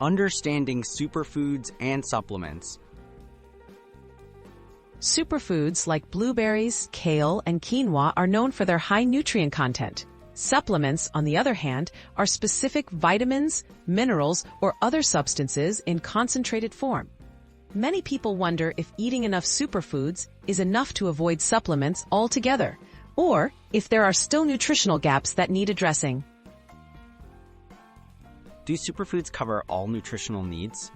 Understanding superfoods and supplements. Superfoods like blueberries, kale, and quinoa are known for their high nutrient content. Supplements, on the other hand, are specific vitamins, minerals, or other substances in concentrated form. Many people wonder if eating enough superfoods is enough to avoid supplements altogether, or if there are still nutritional gaps that need addressing. Do superfoods cover all nutritional needs?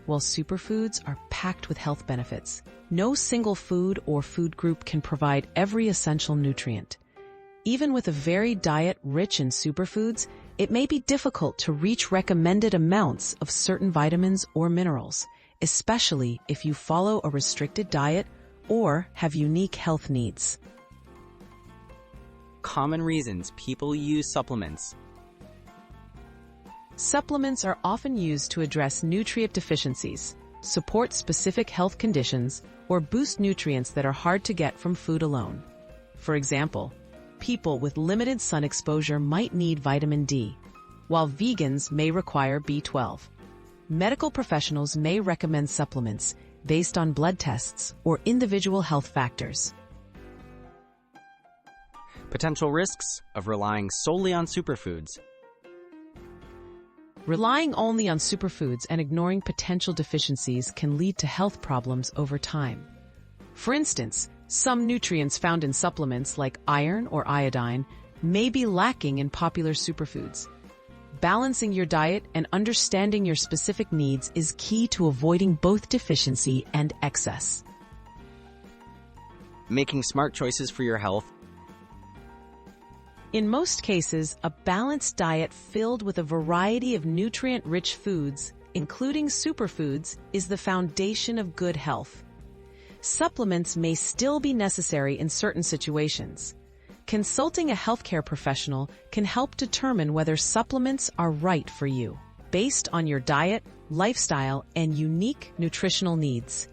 While superfoods are packed with health benefits, no single food or food group can provide every essential nutrient. Even with a varied diet rich in superfoods, it may be difficult to reach recommended amounts of certain vitamins or minerals, especially if you follow a restricted diet or have unique health needs. Common reasons people use supplements. Supplements are often used to address nutrient deficiencies, support specific health conditions, or boost nutrients that are hard to get from food alone. For example, people with limited sun exposure might need vitamin D, while vegans may require B12. Medical professionals may recommend supplements based on blood tests or individual health factors. Potential risks of relying solely on superfoods. Relying only on superfoods and ignoring potential deficiencies can lead to health problems over time. For instance, some nutrients found in supplements like iron or iodine may be lacking in popular superfoods. Balancing your diet and understanding your specific needs is key to avoiding both deficiency and excess. Making smart choices for your health. In most cases, a balanced diet filled with a variety of nutrient-rich foods, including superfoods, is the foundation of good health. Supplements may still be necessary in certain situations. Consulting a healthcare professional can help determine whether supplements are right for you, based on your diet, lifestyle, and unique nutritional needs.